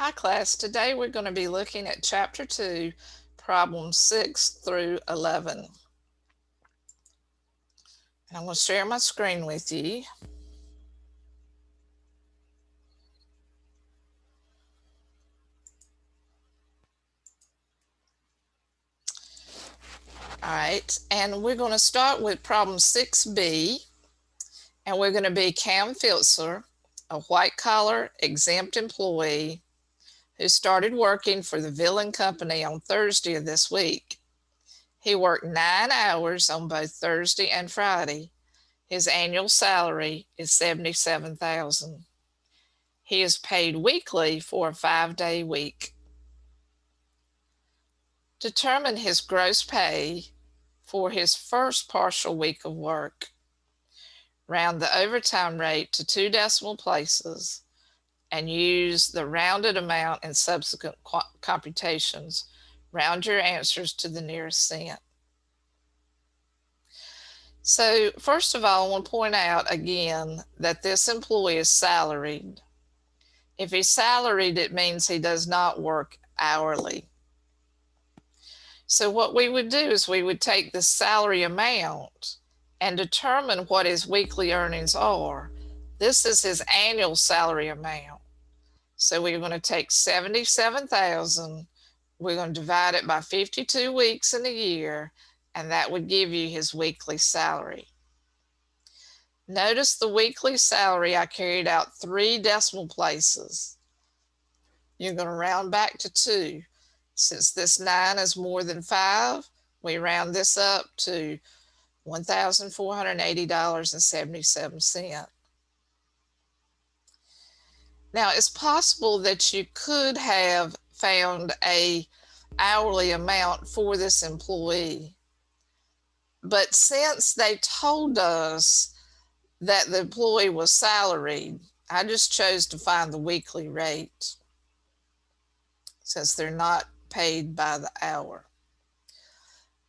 Hi class, today we're going to be looking at Chapter 2, Problems 6 through 11. And I'm going to share my screen with you. All right, and we're going to start with Problem 6B, and we're going to be Cam Filzer, a white-collar exempt employee who started working for the Villain Company on Thursday of this week. He worked 9 hours on both Thursday and Friday. His annual salary is $77,000. He is paid weekly for a 5-day week. Determine his gross pay for his first partial week of work. Round the overtime rate to 2 decimal places and use the rounded amount in subsequent computations. Round your answers to the nearest cent. So first of all, I want to point out again that this employee is salaried. If he's salaried, it means he does not work hourly. So what we would do is we would take the salary amount and determine what his weekly earnings are. This is his annual salary amount. So we're going to take $77,000, we're going to divide it by 52 weeks in a year, and that would give you his weekly salary. Notice the weekly salary, I carried out 3 decimal places. You're going to round back to 2. Since this 9 is more than 5, we round this up to $1,480.77. Now, it's possible that you could have found a hourly amount for this employee, but since they told us that the employee was salaried, I just chose to find the weekly rate since they're not paid by the hour.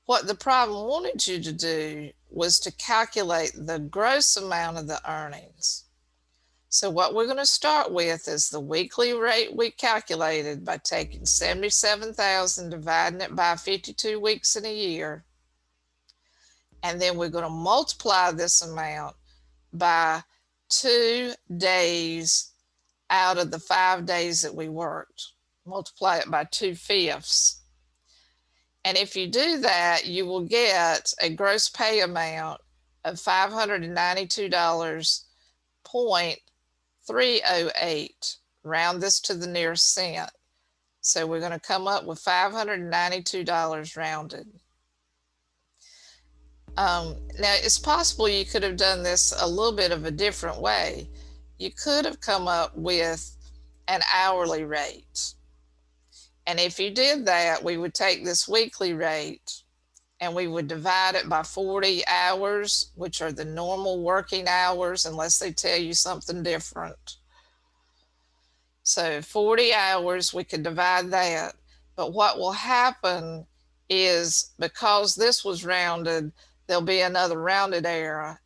What the problem wanted you to do was to calculate the gross amount of the earnings. So what we're going to start with is the weekly rate we calculated by taking $77,000, dividing it by 52 weeks in a year, and then we're going to multiply this amount by 2 days out of the 5 days that we worked. Multiply it by 2/5. And if you do that, you will get a gross pay amount of $592.308. Round this to the nearest cent. So we're going to come up with $592 rounded. Now, it's possible you could have done this a little bit of a different way. You could have come up with an hourly rate. And if you did that, we would take this weekly rate and we would divide it by 40 hours, which are the normal working hours, unless they tell you something different. So 40 hours, we could divide that. But what will happen is, because this was rounded, there'll be another rounded error,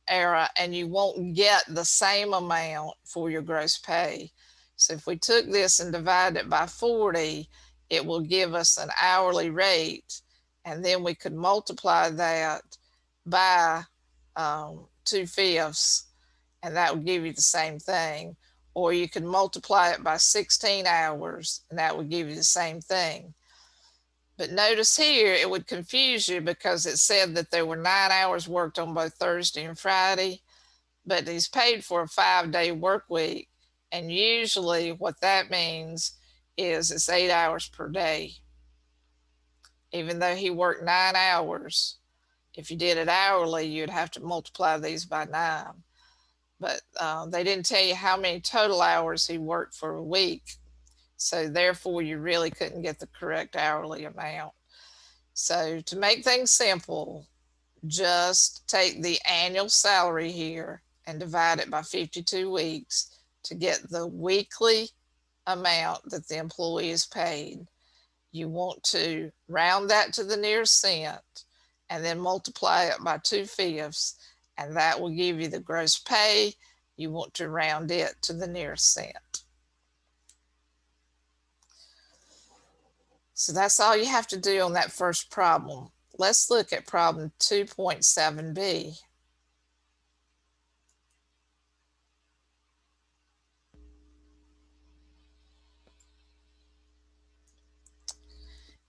and you won't get the same amount for your gross pay. So if we took this and divided it by 40, it will give us an hourly rate, and then we could multiply that by 2/5, and that would give you the same thing. Or you could multiply it by 16 hours, and that would give you the same thing. But notice here, it would confuse you because it said that there were 9 hours worked on both Thursday and Friday, but he's paid for a 5-day work week. And usually what that means is it's 8 hours per day. Even though he worked 9 hours, if you did it hourly, you'd have to multiply these by 9. But they didn't tell you how many total hours he worked for a week. So therefore, you really couldn't get the correct hourly amount. So to make things simple, just take the annual salary here and divide it by 52 weeks to get the weekly amount that the employee is paid. You want to round that to the nearest cent and then multiply it by 2/5, and that will give you the gross pay. You want to round it to the nearest cent. So that's all you have to do on that first problem. Let's look at problem 2.7b.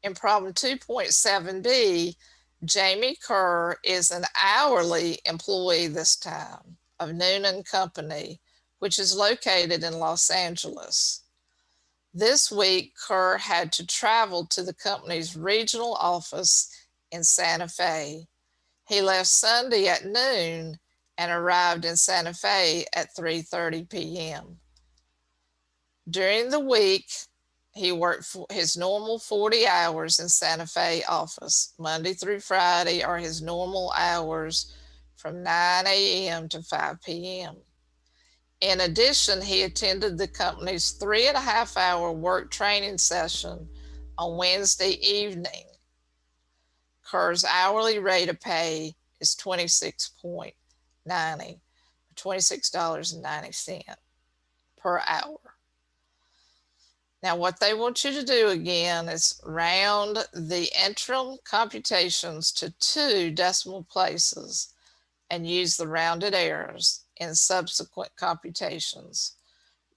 In problem 2.7b, Jamie Kerr is an hourly employee this time of Noonan Company, which is located in Los Angeles. This week, Kerr had to travel to the company's regional office in Santa Fe. He left Sunday at noon and arrived in Santa Fe at 3:30 p.m. During the week, he worked his normal 40 hours in Santa Fe office. Monday through Friday are his normal hours from 9 a.m. to 5 p.m. In addition, he attended the company's 3.5 hour work training session on Wednesday evening. Kerr's hourly rate of pay is $26.90 per hour. Now, what they want you to do again is round the interim computations to 2 decimal places and use the rounded errors in subsequent computations.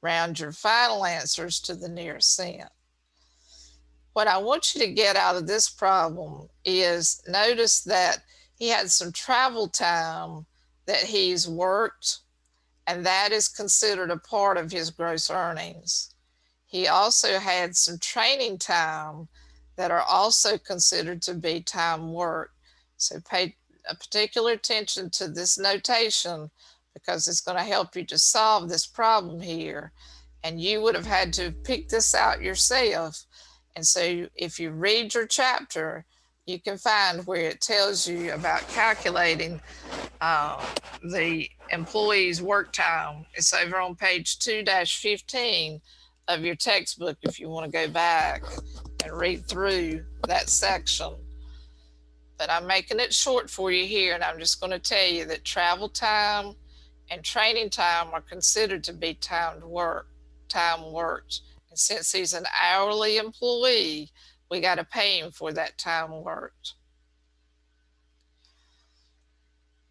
Round your final answers to the nearest cent. What I want you to get out of this problem is notice that he had some travel time that he's worked, and that is considered a part of his gross earnings. He also had some training time that are also considered to be time worked. So pay a particular attention to this notation because it's going to help you to solve this problem here. And you would have had to pick this out yourself. And so if you read your chapter, you can find where it tells you about calculating the employee's work time. It's over on page 2-15 of your textbook if you want to go back and read through that section. But I'm making it short for you here, and I'm just going to tell you that travel time and training time are considered to be time worked. And since he's an hourly employee, we got to pay him for that time worked.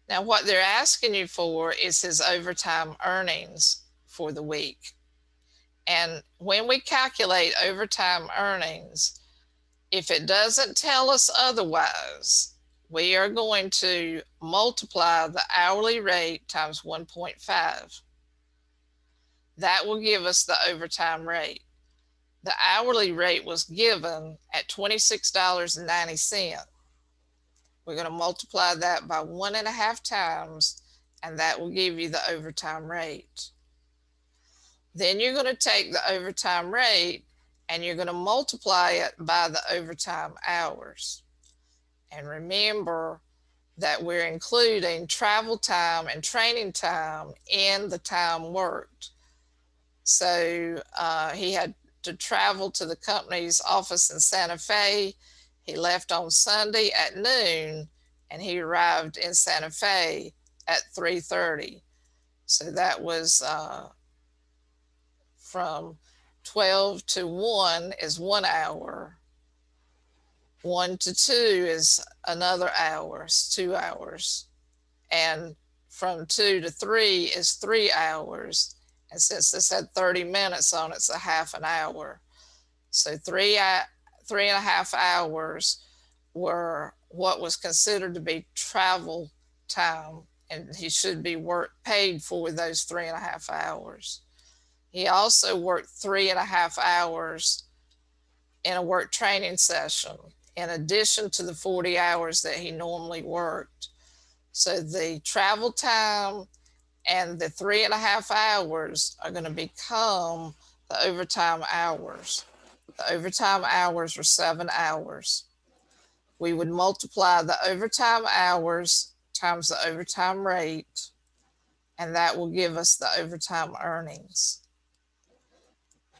Now, what they're asking you for is his overtime earnings for the week. And when we calculate overtime earnings, if it doesn't tell us otherwise, we are going to multiply the hourly rate times 1.5. That will give us the overtime rate. The hourly rate was given at $26.90. We're going to multiply that by 1.5 times, and that will give you the overtime rate. Then you're going to take the overtime rate and you're going to multiply it by the overtime hours. And remember that we're including travel time and training time in the time worked. So he had to travel to the company's office in Santa Fe. He left on Sunday at noon and he arrived in Santa Fe at 3:30. So that was from 12 to 1 is 1 hour. 1 to 2 is another hour, it's 2 hours. And from 2 to 3 is 3 hours. And since this had 30 minutes on it, it's a half an hour. So 3.5 hours were what was considered to be travel time, and he should be paid for those 3.5 hours. He also worked 3.5 hours in a work training session, in addition to the 40 hours that he normally worked. So the travel time and the 3.5 hours are going to become the overtime hours. The overtime hours were 7 hours. We would multiply the overtime hours times the overtime rate, and that will give us the overtime earnings.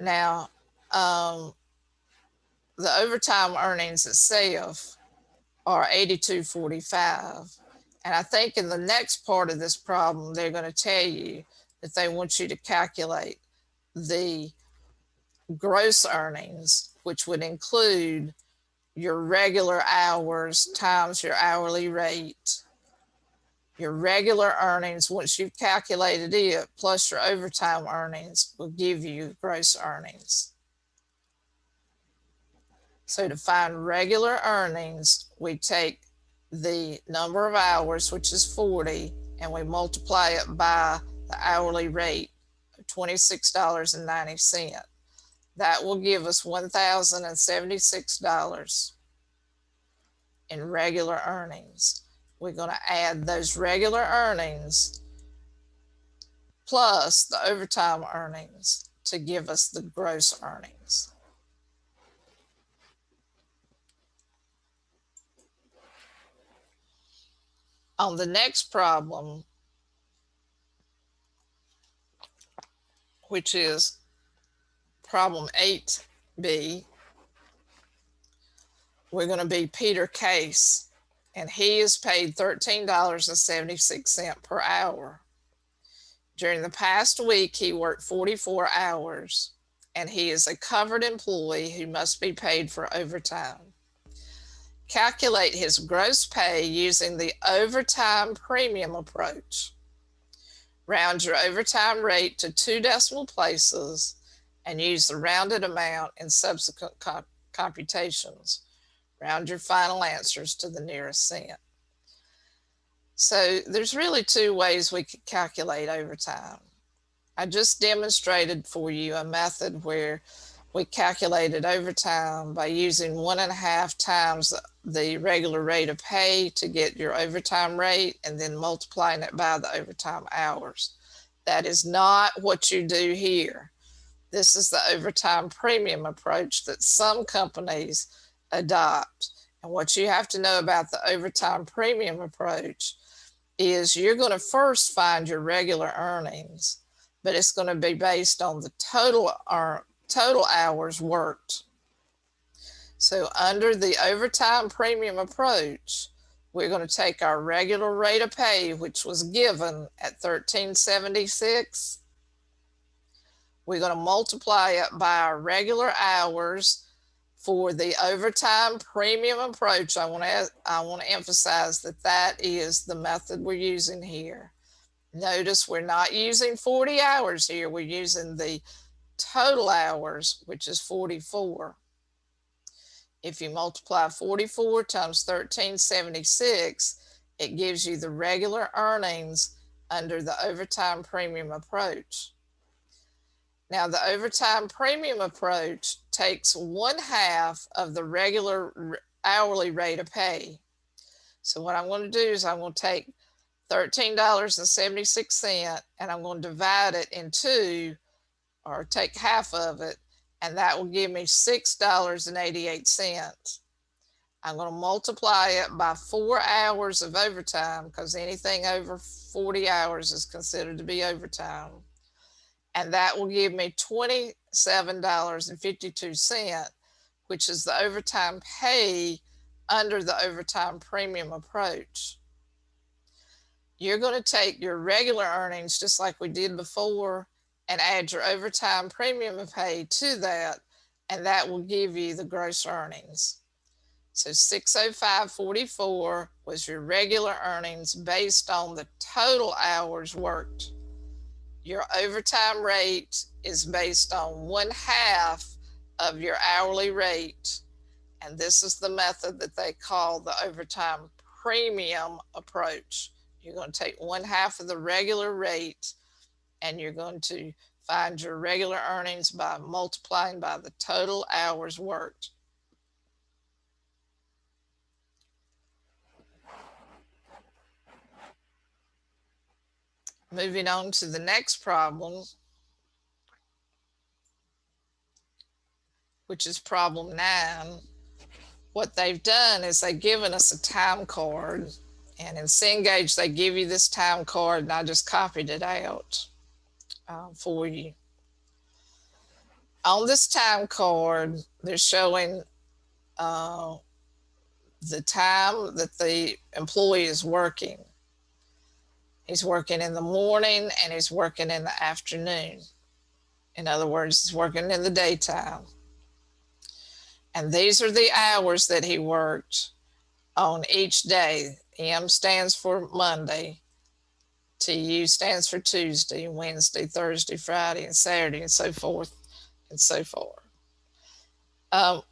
Now, the overtime earnings itself are $82.45. And I think in the next part of this problem, they're going to tell you that they want you to calculate the gross earnings, which would include your regular hours times your hourly rate. Your regular earnings, once you've calculated it, plus your overtime earnings, will give you gross earnings. So to find regular earnings, we take the number of hours, which is 40, and we multiply it by the hourly rate of $26.90. That will give us $1,076 in regular earnings. We're going to add those regular earnings plus the overtime earnings to give us the gross earnings. On the next problem, which is problem 8B, we're going to be Peter Case, and he is paid $13.76 per hour. During the past week, he worked 44 hours, and he is a covered employee who must be paid for overtime. Calculate his gross pay using the overtime premium approach. Round your overtime rate to 2 decimal places and use the rounded amount in subsequent computations. Round your final answers to the nearest cent. So there's really 2 ways we could calculate overtime. I just demonstrated for you a method where we calculated overtime by using 1.5 times the regular rate of pay to get your overtime rate and then multiplying it by the overtime hours. That is not what you do here. This is the overtime premium approach that some companies adopt. And what you have to know about the overtime premium approach is you're going to first find your regular earnings, but it's going to be based on the total hours worked. So under the overtime premium approach, we're going to take our regular rate of pay, which was given at $13.76. We're going to multiply it by our regular hours. For the overtime premium approach, I want to emphasize that is the method we're using here. Notice we're not using 40 hours here. We're using the total hours, which is 44. If you multiply 44 times 13.76, it gives you the regular earnings under the overtime premium approach. Now, the overtime premium approach takes 1/2 of the regular hourly rate of pay. So what I'm going to do is I'm going to take $13.76 and I'm going to divide it in 2, or take half of it, and that will give me $6.88. I'm going to multiply it by 4 hours of overtime, because anything over 40 hours is considered to be overtime. And that will give me $27.52, which is the overtime pay under the overtime premium approach. You're going to take your regular earnings, just like we did before, and add your overtime premium pay to that, and that will give you the gross earnings. So $605.44 was your regular earnings based on the total hours worked. Your overtime rate is based on 1/2 of your hourly rate, and this is the method that they call the overtime premium approach. You're going to take 1/2 of the regular rate, and you're going to find your regular earnings by multiplying by the total hours worked. Moving on to the next problem, which is problem 9. What they've done is they've given us a time card, and in Cengage they give you this time card, and I just copied it out for you. On this time card, they're showing the time that the employee is working. He's working in the morning and he's working in the afternoon. In other words, he's working in the daytime. And these are the hours that he worked on each day. M stands for Monday, TU stands for Tuesday, Wednesday, Thursday, Friday, and Saturday, and so forth and so forth.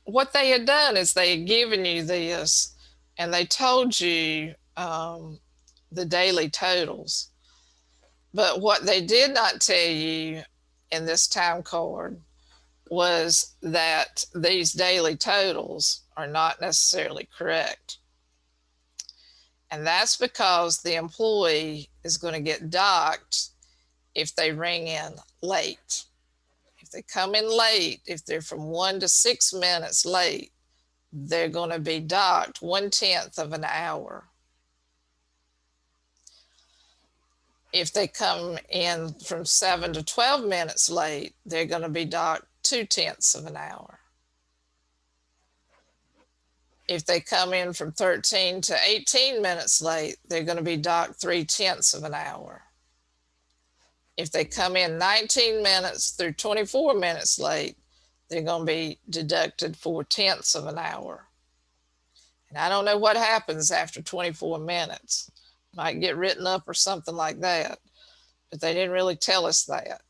What they had done is they had given you this and they told you the daily totals. But what they did not tell you in this time card was that these daily totals are not necessarily correct. And that's because the employee is going to get docked if they ring in late. If they come in late, if they're from 1 to 6 minutes late, they're going to be docked 1/10 of an hour. If they come in from 7 to 12 minutes late, they're going to be docked 2/10 of an hour. If they come in from 13 to 18 minutes late, they're going to be docked 3/10 of an hour. If they come in 19 minutes through 24 minutes late, they're going to be deducted 4/10 of an hour. And I don't know what happens after 24 minutes. Might get written up or something like that, but they didn't really tell us that.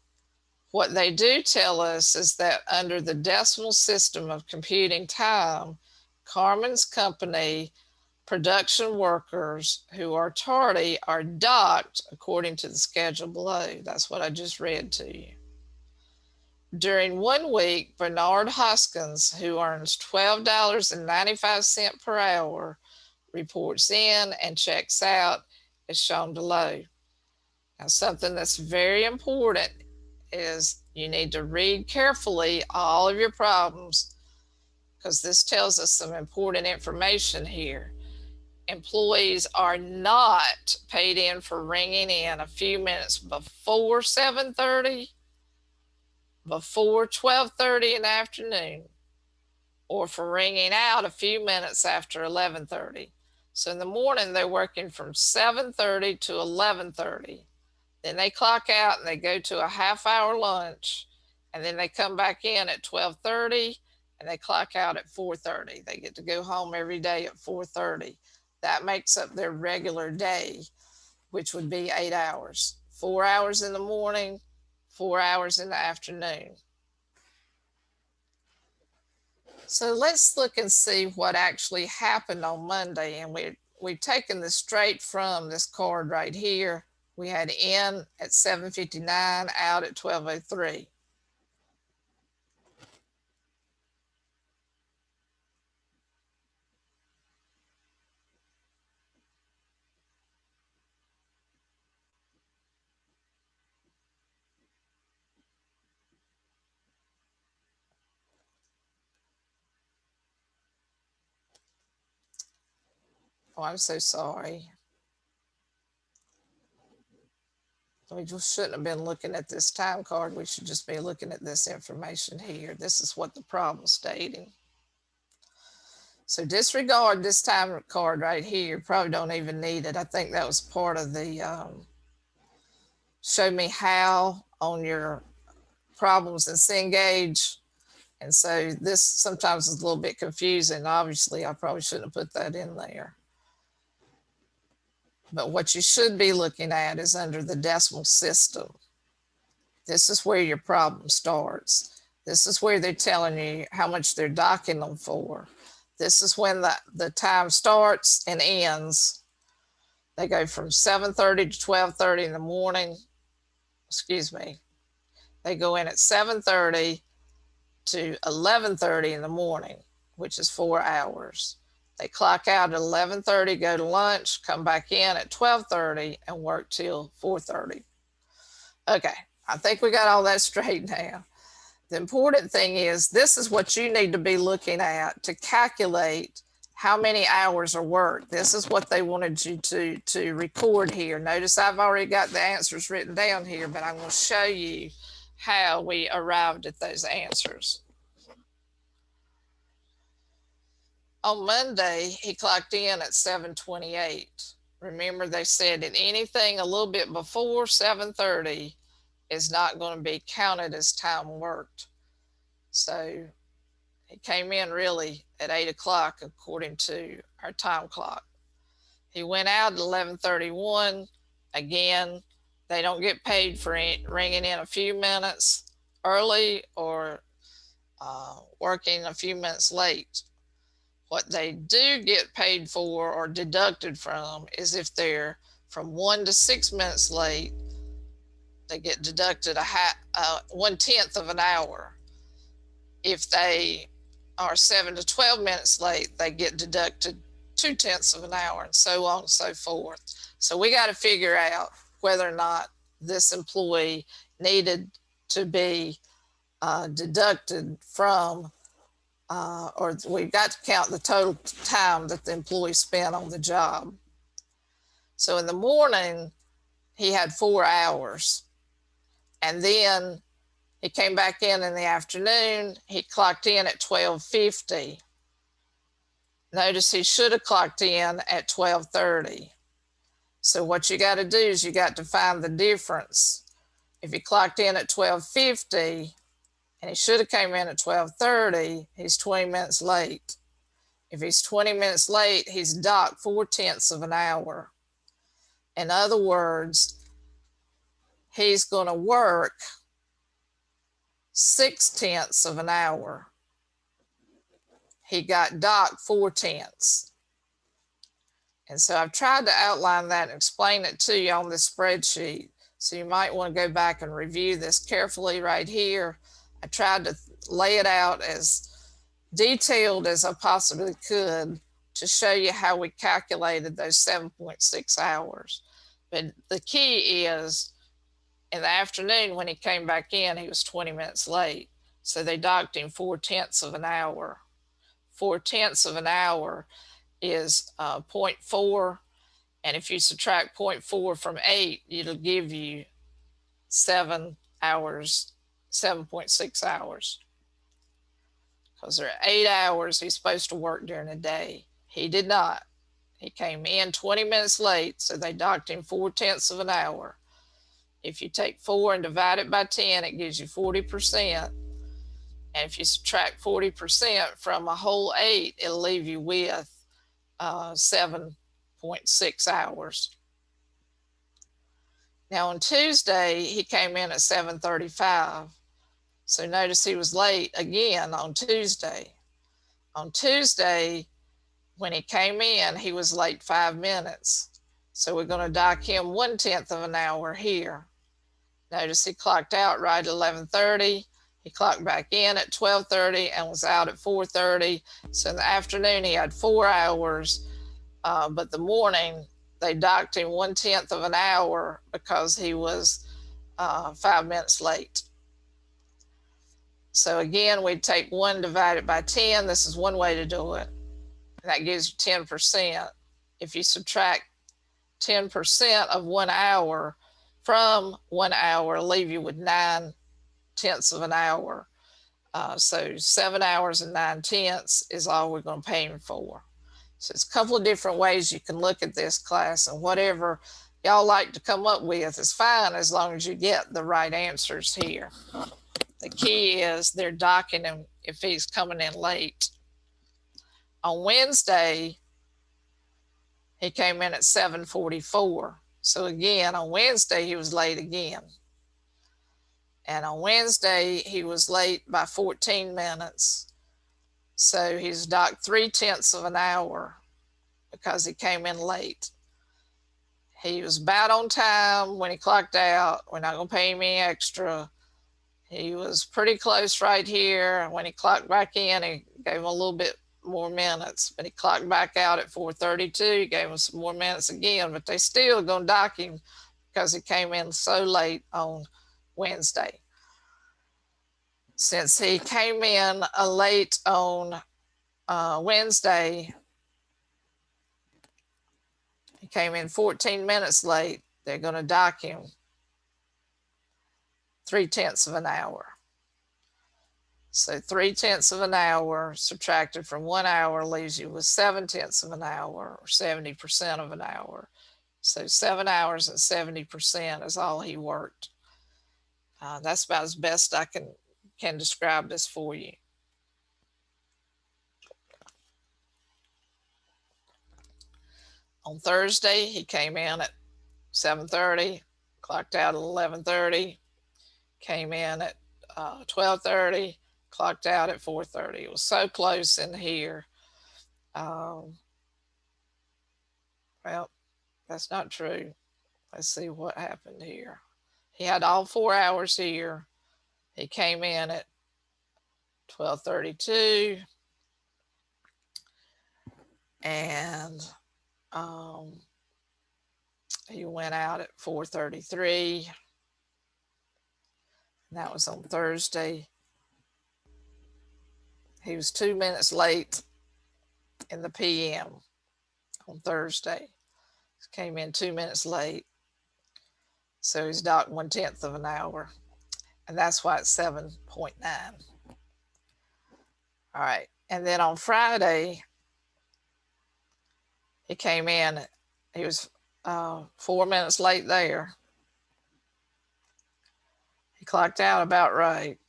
What they do tell us is that under the decimal system of computing time, Carmen's company production workers who are tardy are docked according to the schedule below. That's what I just read to you. During 1 week, Bernard Hoskins, who earns $12.95 per hour, reports in and checks out as shown below. Now, something that's very important is you need to read carefully all of your problems because this tells us some important information here. Employees are not paid in for ringing in a few minutes before 7:30, before 12:30 in the afternoon, or for ringing out a few minutes after 11:30. So in the morning, they're working from 7:30 to 11:30. Then they clock out and they go to a half-hour lunch, and then they come back in at 12:30 and they clock out at 4:30. They get to go home every day at 4:30. That makes up their regular day, which would be 8 hours. 4 hours in the morning, 4 hours in the afternoon. So let's look and see what actually happened on Monday. And we've taken this straight from this card right here. We had in at 7:59, out at 12:03. Oh, I'm so sorry. We just shouldn't have been looking at this time card. We should just be looking at this information here. This is what the problem's stating. So disregard this time card right here. Probably don't even need it. I think that was part of the show me how on your problems in Cengage. And so this sometimes is a little bit confusing. Obviously, I probably shouldn't have put that in there. But what you should be looking at is under the decimal system. This is where your problem starts. This is where they're telling you how much they're docking them for. This is when the time starts and ends. They go from 7:30 to 12:30 in the morning. Excuse me. They go in at 7:30 to 11:30 in the morning, which is 4 hours. They clock out at 11:30, go to lunch, come back in at 12:30 and work till 4:30. Okay, I think we got all that straight now. The important thing is this is what you need to be looking at to calculate how many hours are worked. This is what they wanted you to record here. Notice I've already got the answers written down here, but I'm going to show you how we arrived at those answers. On Monday, he clocked in at 7:28. Remember, they said that anything a little bit before 7:30 is not going to be counted as time worked. So he came in really at 8 o'clock according to our time clock. He went out at 11:31. Again, they don't get paid for ringing in a few minutes early or working a few minutes late. What they do get paid for or deducted from is if they're from 1 to 6 minutes late, they get deducted 1/10 of an hour. If they are 7 to 12 minutes late, they get deducted 2/10 of an hour, and so on and so forth. So we got to figure out whether or not this employee needed to be deducted from, or we've got to count the total time that the employee spent on the job. So in the morning, he had 4 hours, and then he came back in the afternoon. He clocked in at 12:50. Notice he should have clocked in at 12:30. So what you got to do is you got to find the difference. If he clocked in at 12:50 and he should have came in at 12:30, he's 20 minutes late. If he's 20 minutes late, he's docked 4/10 of an hour. In other words, he's going to work 6/10 of an hour. He got docked 4/10. And so I've tried to outline that and explain it to you on this spreadsheet. So you might want to go back and review this carefully right here. I tried to lay it out as detailed as I possibly could to show you how we calculated those 7.6 hours. But the key is in the afternoon when he came back in, he was 20 minutes late. So they docked him 4/10 of an hour. 4/10 of an hour is 0.4, and if you subtract 0.4 from 8, it'll give you 7 hours, 7.6 hours, because there are 8 hours he's supposed to work during the day. He did not. He came in 20 minutes late, so they docked him 4/10 of an hour. If you take 4 and divide it by 10, it gives you 40%. And if you subtract 40% from a whole 8, it'll leave you with 7.6 hours. Now on Tuesday, he came in at 7:35. So notice he was late again on Tuesday. On Tuesday, when he came in, he was late 5 minutes. So we're going to dock him 1/10 of an hour here. Notice he clocked out right at 11:30. He clocked back in at 12:30 and was out at 4:30. So in the afternoon, he had 4 hours. But the morning, they docked him 1/10 of an hour because he was 5 minutes late. So again, we'd take 1 divided by 10. This is one way to do it. And that gives you 10%. If you subtract 10% of 1 hour from 1 hour, leave you with 9/10 of an hour. So 7 hours and 9/10 is all we're going to pay him for. So it's a couple of different ways you can look at this, class, and whatever y'all like to come up with is fine as long as you get the right answers here. The key is they're docking him if he's coming in late. On Wednesday, he came in at 7:44. So again, on Wednesday, he was late again. And on Wednesday, he was late by 14 minutes. So he's docked 3/10 of an hour because he came in late. He was about on time when he clocked out. We're not going to pay him any extra. He was pretty close right here. When he clocked back in, he gave him a little bit more minutes, but he clocked back out at 4:32. He gave him some more minutes again, but they still going to dock him because he came in so late on Wednesday. Since he came in late on Wednesday, he came in 14 minutes late, they're going to dock him 3/10 of an hour. So 3/10 of an hour subtracted from 1 hour leaves you with 7/10 of an hour, or 70% of an hour. So 7 hours and 70% is all he worked. That's about as best I can describe this for you. On Thursday, he came in at 7:30, clocked out at 11:30, came in at 12:30, clocked out at 4:30. It was so close in here. Um, well, that's not true. Let's see what happened here. He had all 4 hours here. He came in at 12:32, and um, he went out at 4:33. And that was on Thursday. He was 2 minutes late in the PM on Thursday. He came in 2 minutes late. So he's docked 1/10 of an hour. And that's why it's 7.9. All right. And then on Friday, he came in, he was 4 minutes late there. He clocked out about right.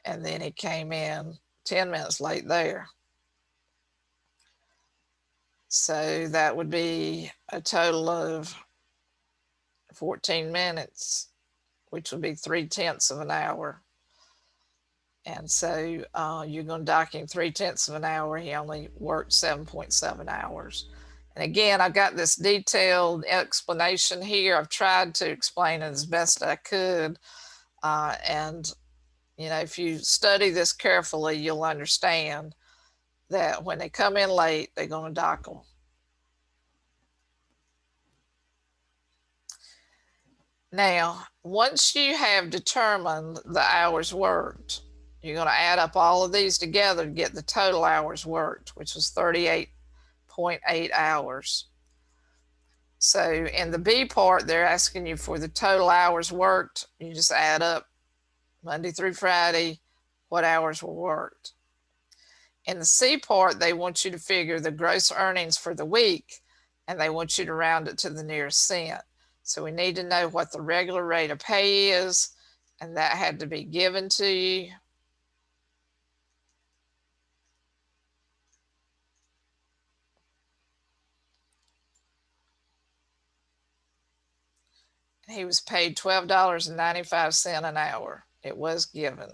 And then he came in 10 minutes late there. So that would be a total of 14 minutes, which would be 3/10 of an hour. And so you're going to dock him 3/10 of an hour. He only worked 7.7 hours. And again, I got this detailed explanation here. I've tried to explain it as best I could. And, you know, if you study this carefully, you'll understand that when they come in late, they're going to dock them. Now, once you have determined the hours worked, you're going to add up all of these together to get the total hours worked, which was 38.8 hours. So in the B part, they're asking you for the total hours worked. You just add up Monday through Friday, what hours were worked. In the C part, they want you to figure the gross earnings for the week, and they want you to round it to the nearest cent. So we need to know what the regular rate of pay is, and that had to be given to you. He was paid $12.95 an hour. It was given.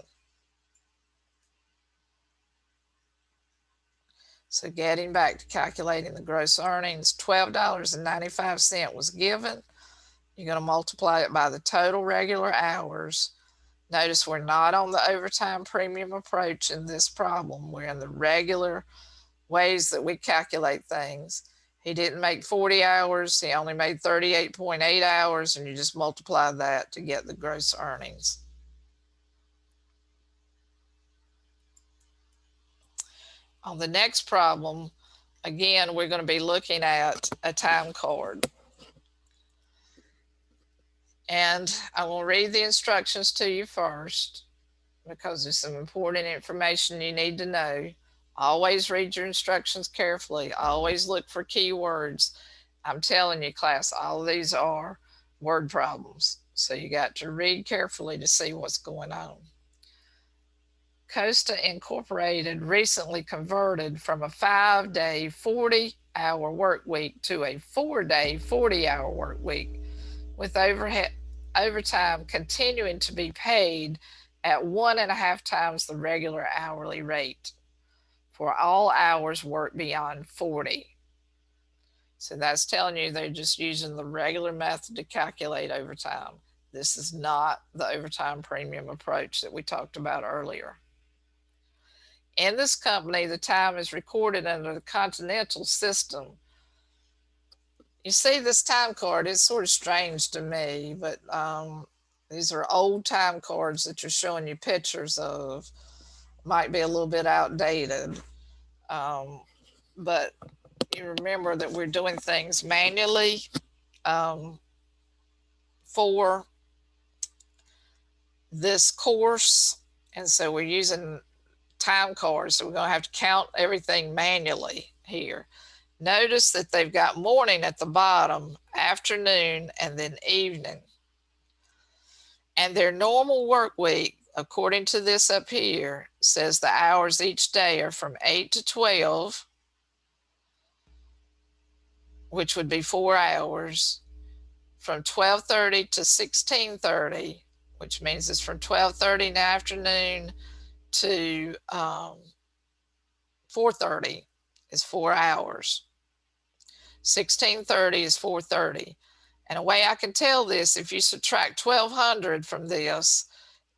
So getting back to calculating the gross earnings, $12.95 was given. You're going to multiply it by the total regular hours. Notice we're not on the overtime premium approach in this problem. We're in the regular ways that we calculate things. He didn't make 40 hours. He only made 38.8 hours, and you just multiply that to get the gross earnings. On the next problem, again, we're going to be looking at a time card. And I will read the instructions to you first because there's some important information you need to know. Always read your instructions carefully. Always look for keywords. I'm telling you, class, all of these are word problems. So you got to read carefully to see what's going on. Costa Incorporated recently converted from a 5-day, 40-hour work week to a 4-day, 40-hour work week, with overtime continuing to be paid at 1.5 times the regular hourly rate for all hours worked beyond 40. So that's telling you they're just using the regular method to calculate overtime. This is not the overtime premium approach that we talked about earlier. In this company, the time is recorded under the continental system. You see this time card, it's sort of strange to me, but these are old time cards that you're showing you pictures of. Might be a little bit outdated, but you remember that we're doing things manually for this course, and so we're using time cards, so we're going to have to count everything manually here. Notice that they've got morning at the bottom, afternoon, and then evening. And their normal work week, according to this up here, says the hours each day are from 8 to 12, which would be 4 hours, from 12:30 to 16:30, which means it's from 12:30 in the afternoon to 4:30 is 4 hours. 16:30 is 4:30. And a way I can tell this, if you subtract 1200 from this,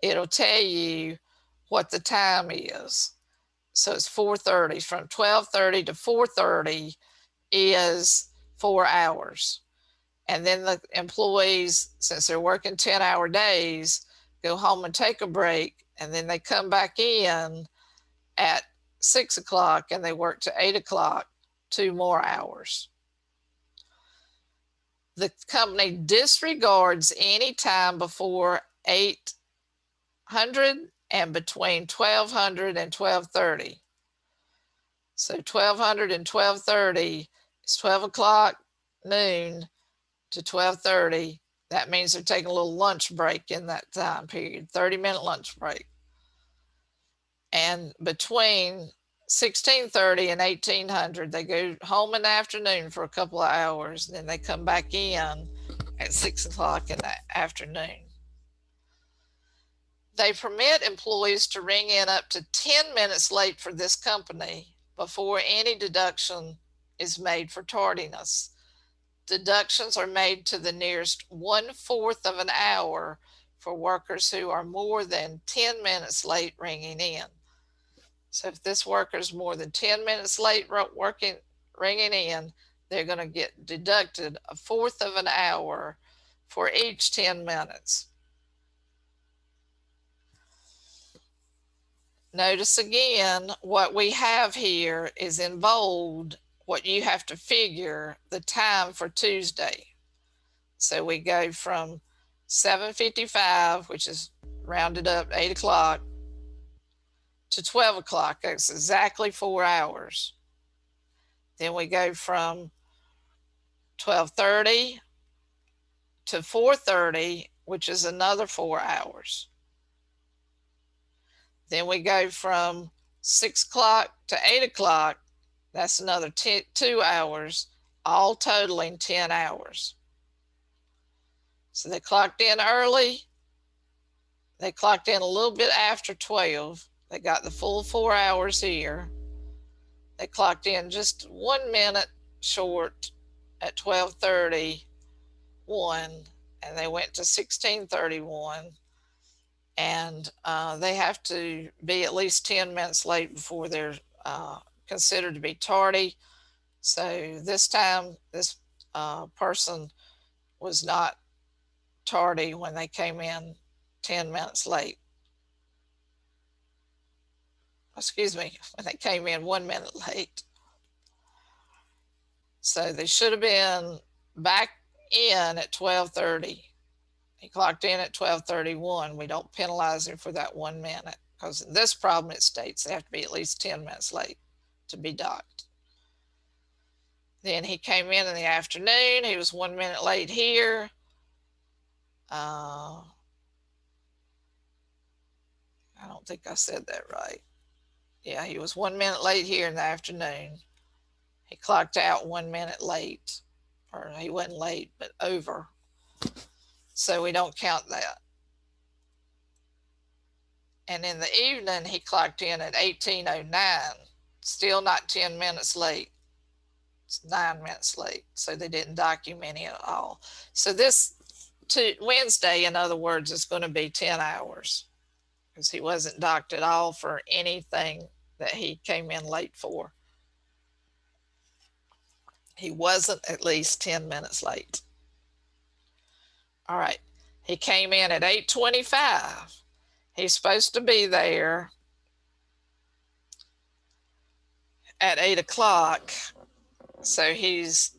it'll tell you what the time is. So it's 4:30. From 12:30 to 4:30 is 4 hours. And then the employees, since they're working 10-hour days, go home and take a break, and then they come back in at 6 o'clock and they work to 8 o'clock, 2 more hours. The company disregards any time before 800 and between 1200 and 1230. So 1200 and 1230 is 12 o'clock noon to 1230. That means they're taking a little lunch break in that time period, 30-minute lunch break. And between 1630 and 1800, they go home in the afternoon for a couple of hours, and then they come back in at 6 o'clock in the afternoon. They permit employees to ring in up to 10 minutes late for this company before any deduction is made for tardiness. Deductions are made to the nearest 1/4 of an hour for workers who are more than 10 minutes late ringing in. So if this worker is more than 10 minutes late ringing in, they're going to get deducted 1/4 of an hour for each 10 minutes. Notice again, what we have here is in bold what you have to figure the time for Tuesday. So we go from 7:55, which is rounded up 8 o'clock, to 12 o'clock. That's exactly 4 hours. Then we go from 12:30 to 4:30, which is another 4 hours. Then we go from 6 o'clock to 8 o'clock. That's another 2 hours, all totaling 10 hours. So they clocked in early. They clocked in a little bit after 12. They got the full 4 hours here. They clocked in just 1 minute short at 12:31, and they went to 16:31. And they have to be at least 10 minutes late before they're considered to be tardy. So this time, this person was not tardy when they came in 10 minutes late. Excuse me, when they came in 1 minute late. So they should have been back in at 12:30. He clocked in at 12:31. We don't penalize him for that 1 minute, because in this problem it states they have to be at least 10 minutes late to be docked. Then he came in the afternoon. He was 1 minute late here. I don't think I said that right. Yeah, he was 1 minute late here in the afternoon. He clocked out 1 minute late, or he wasn't late, but over. So we don't count that. And in the evening, he clocked in at 18:09, still not 10 minutes late. It's 9 minutes late, so they didn't document it at all. So this Wednesday, in other words, is going to be 10 hours because he wasn't docked at all for anything that he came in late for. He wasn't at least 10 minutes late. All right, he came in at 8:25. He's supposed to be there at 8 o'clock. So he's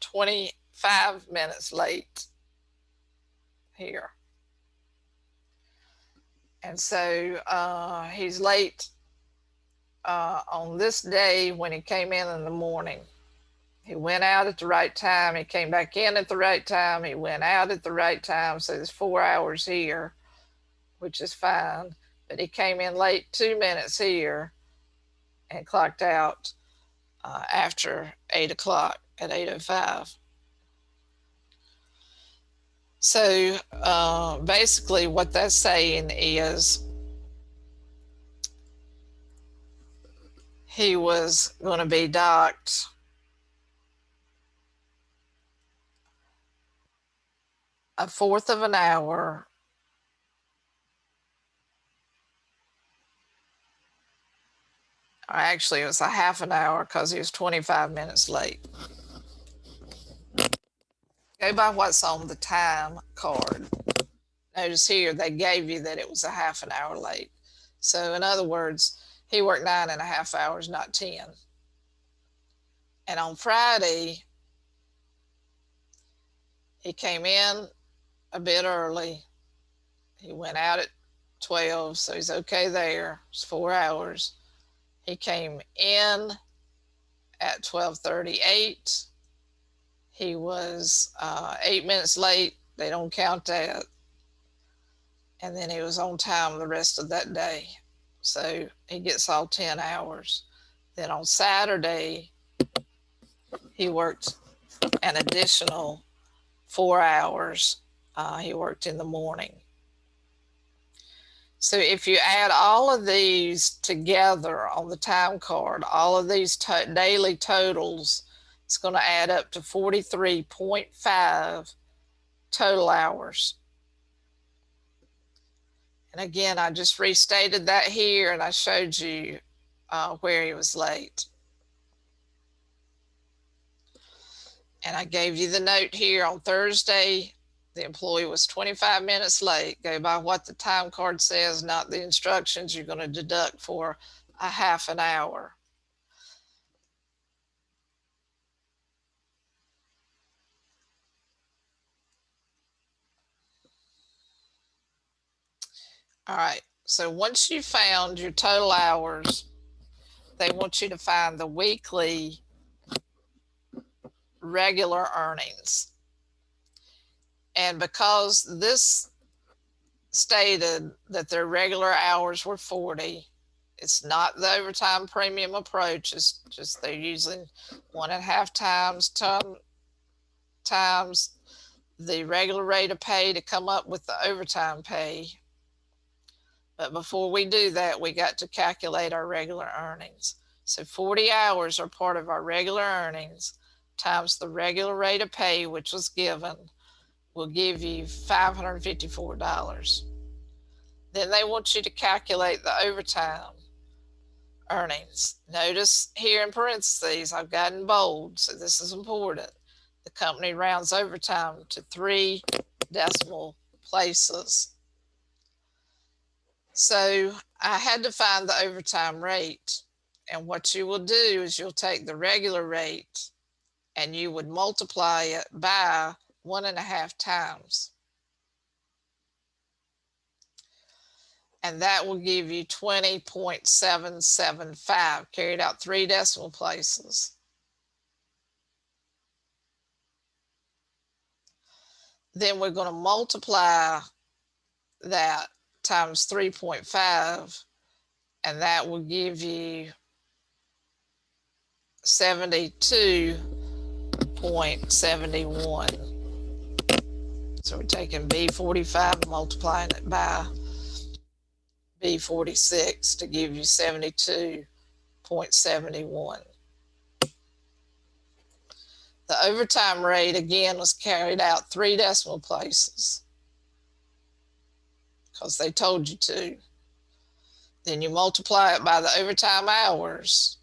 25 minutes late here. And so he's late on this day when he came in the morning. He went out at the right time. He came back in at the right time. He went out at the right time. So there's 4 hours here, which is fine. But he came in late 2 minutes here and clocked out after 8 o'clock at 8:05. So basically, what that's saying is he was going to be docked a fourth of an hour. Actually, it was a half an hour because he was 25 minutes late. Go by what's on the time card. Notice here they gave you that it was a half an hour late. So in other words, he worked 9.5 hours, not 10. And on Friday, he came in a bit early. He went out at 12, so he's okay there. It's 4 hours. He came in at 12:38. He was 8 minutes late. They don't count that. And then he was on time the rest of that day. So he gets all 10 hours. Then on Saturday, he worked an additional 4 hours. He worked in the morning. So if you add all of these together on the time card, all of these daily totals, it's going to add up to 43.5 total hours. And again, I just restated that here and I showed you where he was late. And I gave you the note here on Thursday. The employee was 25 minutes late. Go by what the time card says, not the instructions. You're going to deduct for a half an hour. All right, so once you found your total hours, they want you to find the weekly regular earnings. And because this stated that their regular hours were 40, it's not the overtime premium approach. It's just they're using 1.5 times the regular rate of pay to come up with the overtime pay. But before we do that, we got to calculate our regular earnings. So 40 hours are part of our regular earnings times the regular rate of pay, which was given, will give you $554. Then they want you to calculate the overtime earnings. Notice here in parentheses, I've got in bold, so this is important. The company rounds overtime to 3 decimal places. So I had to find the overtime rate. And what you will do is you'll take the regular rate and you would multiply it by 1.5 times. And that will give you 20.775, carried out 3 decimal places. Then we're going to multiply that times 3.5, and that will give you 72.71. So we're taking B45 and multiplying it by B46 to give you 72.71. The overtime rate, again, was carried out 3 decimal places because they told you to. Then you multiply it by the overtime hours,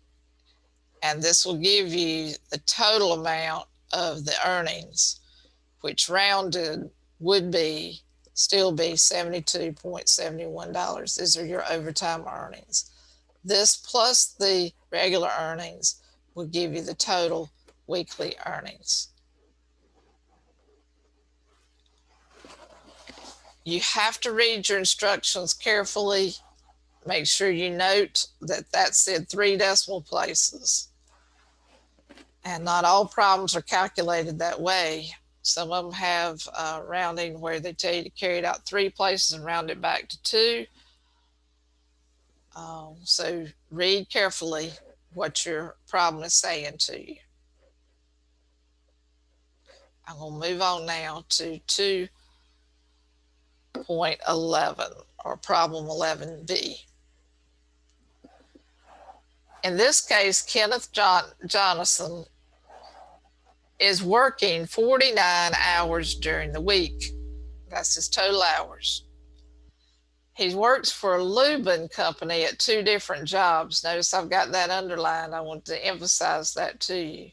and this will give you the total amount of the earnings, which rounded would be still be $72.71. These are your overtime earnings. This plus the regular earnings will give you the total weekly earnings. You have to read your instructions carefully. Make sure you note that that said 3 decimal places. And not all problems are calculated that way. Some of them have rounding where they tell you to carry it out 3 places and round it back to 2. So read carefully what your problem is saying to you. I'm going to move on now to 2.11 or problem 11B. In this case, Kenneth Jonathan is working 49 hours during the week. That's his total hours. He works for a Lubin company at 2 different jobs. Notice I've got that underlined. I want to emphasize that to you.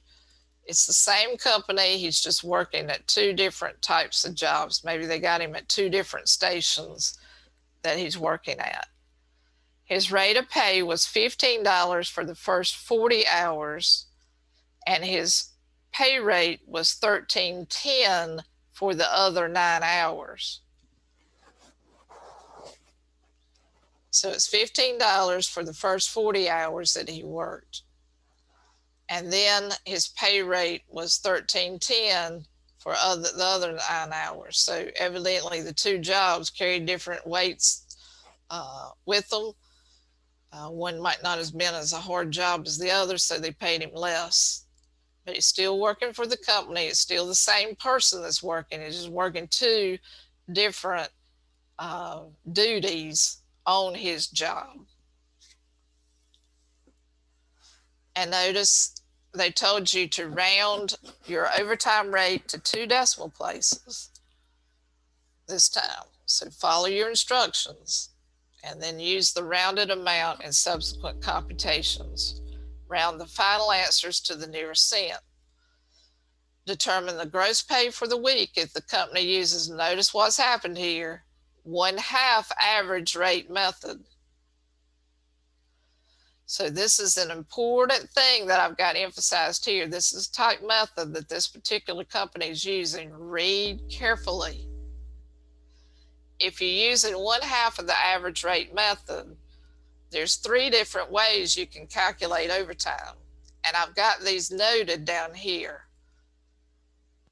It's the same company. He's just working at 2 different types of jobs. Maybe they got him at 2 different stations that he's working at. His rate of pay was $15 for the first 40 hours, and his pay rate was $13.10 for the other 9 hours. So it's $15 for the first 40 hours that he worked. And then his pay rate was $13.10 for the other 9 hours. So evidently the 2 jobs carried different weights with them. One might not have been as a hard job as the other, so they paid him less. But he's still working for the company. It's still the same person that's working. He's just working 2 different duties on his job. And notice they told you to round your overtime rate to 2 decimal places this time. So follow your instructions and then use the rounded amount in subsequent computations. Round the final answers to the nearest cent. Determine the gross pay for the week if the company uses, notice what's happened here, 1/2 average rate method. So this is an important thing that I've got emphasized here. This is the type method that this particular company is using. Read carefully. If you're using 1/2 of the average rate method, there's 3 different ways you can calculate overtime. And I've got these noted down here.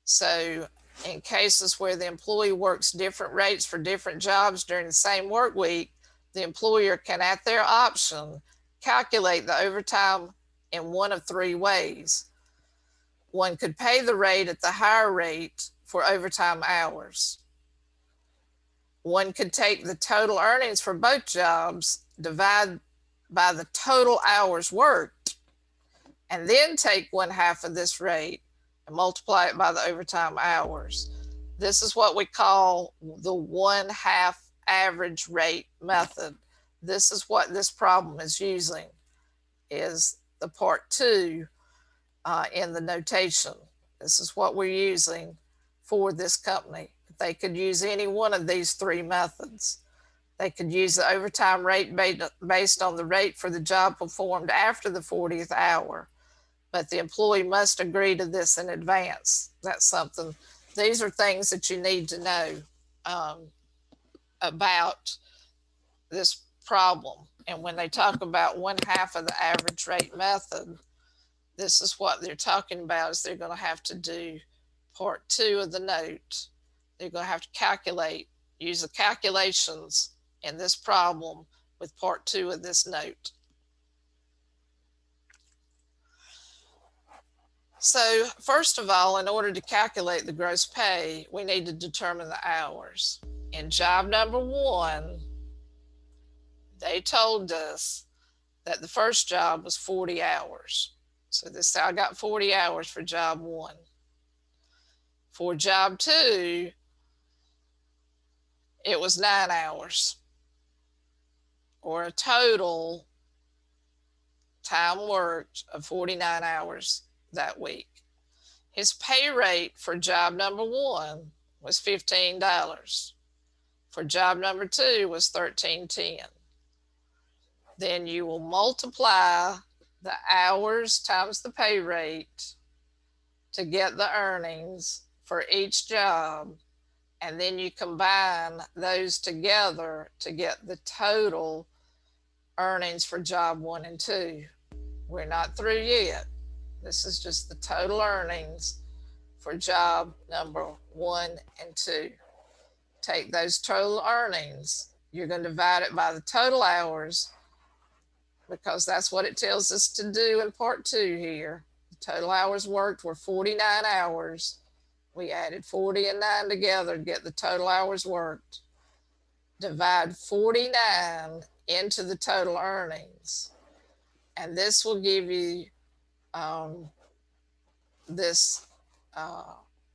So in cases where the employee works different rates for different jobs during the same work week, the employer can, at their option, calculate the overtime in one of 3 ways. One could pay the rate at the higher rate for overtime hours. One could take the total earnings for both jobs, divide by the total hours worked, and then take 1/2 of this rate and multiply it by the overtime hours. This is what we call the 1/2 average rate method. This is what this problem is using, is the part 2 in the notation. This is what we're using for this company. They could use any one of these 3 methods. They could use the overtime rate based on the rate for the job performed after the 40th hour, but the employee must agree to this in advance. That's something, these are things that you need to know about this problem. And when they talk about 1/2 of the average rate method, this is what they're talking about, is they're going to have to do part 2 of the note. They're going to have to calculate, use the calculations in this problem with part 2 of this note. So first of all, in order to calculate the gross pay, we need to determine the hours. In job number 1, they told us that the first job was 40 hours. So this, I got 40 hours for job 1. For job 2, it was 9 hours, or a total time worked of 49 hours that week. His pay rate for job number 1 was $15. For job number 2 was $13.10. Then you will multiply the hours times the pay rate to get the earnings for each job, and then you combine those together to get the total earnings for job 1 and 2. We're not through yet. This is just the total earnings for job number 1 and 2. Take those total earnings, you're going to divide it by the total hours, because that's what it tells us to do in part 2 here. The total hours worked were 49 hours. We added 40 and 9 together to get the total hours worked. Divide 49 into the total earnings, and this will give you this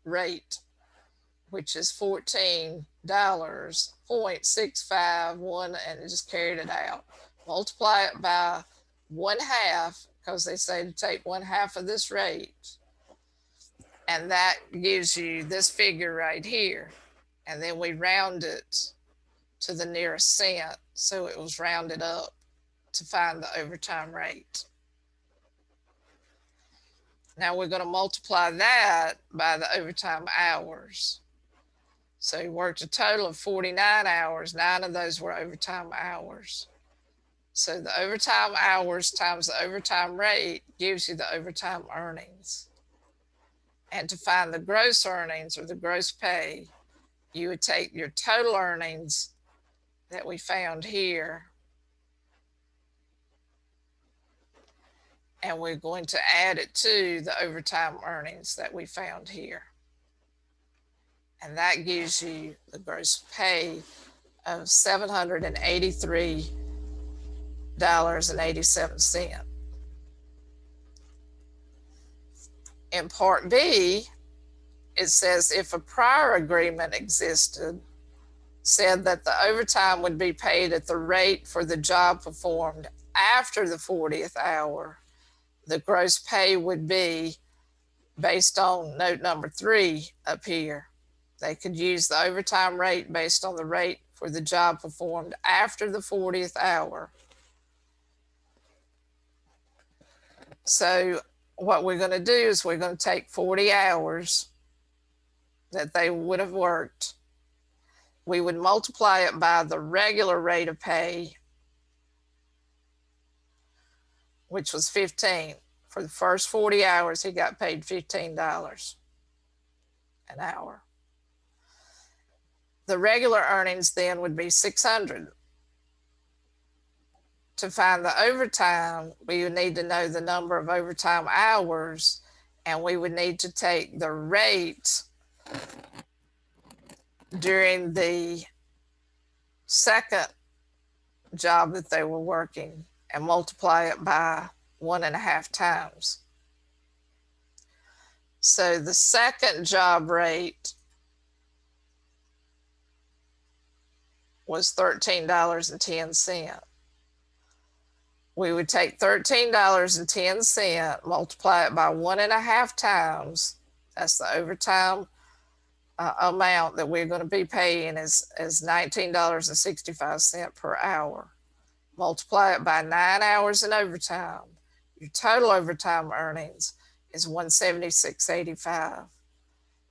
rate, which is $14.651, and it just carried it out. Multiply it by 1/2, because they say to take 1/2 of this rate, and that gives you this figure right here. And then we round it to the nearest cent, so it was rounded up to find the overtime rate. Now we're going to multiply that by the overtime hours. So he worked a total of 49 hours. 9 of those were overtime hours. So the overtime hours times the overtime rate gives you the overtime earnings. And to find the gross earnings, or the gross pay, you would take your total earnings that we found here, and we're going to add it to the overtime earnings that we found here. And that gives you the gross pay of $783.87. In part B, it says if a prior agreement existed, said that the overtime would be paid at the rate for the job performed after the 40th hour, the gross pay would be based on note number 3 up here. They could use the overtime rate based on the rate for the job performed after the 40th hour. So what we're going to do is we're going to take 40 hours that they would have worked. We would multiply it by the regular rate of pay, which was 15. For the first 40 hours, he got paid $15 an hour. The regular earnings then would be 600. To find the overtime, we would need to know the number of overtime hours, and we would need to take the rate during the second job that they were working and multiply it by 1.5 times. So the second job rate was $13.10. We would take $13.10, multiply it by 1.5 times. That's the overtime amount that we're going to be paying is $19.65 per hour. Multiply it by 9 hours in overtime. Your total overtime earnings is $176.85.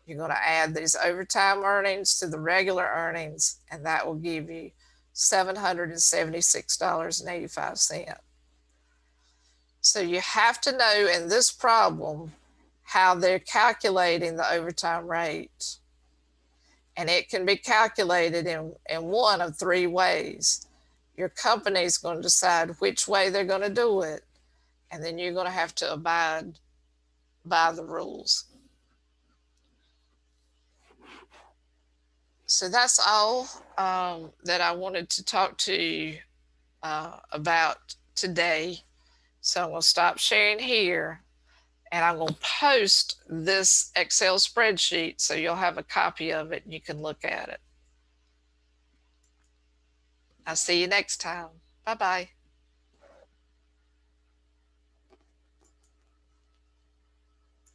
You're going to add these overtime earnings to the regular earnings, and that will give you $776.85. So you have to know in this problem how they're calculating the overtime rate. And it can be calculated in one of 3 ways. Your company is going to decide which way they're going to do it, and then you're going to have to abide by the rules. So that's all that I wanted to talk to you about today. So I'm going to stop sharing here, and I'm going to post this Excel spreadsheet so you'll have a copy of it and you can look at it. I'll see you next time. Bye-bye.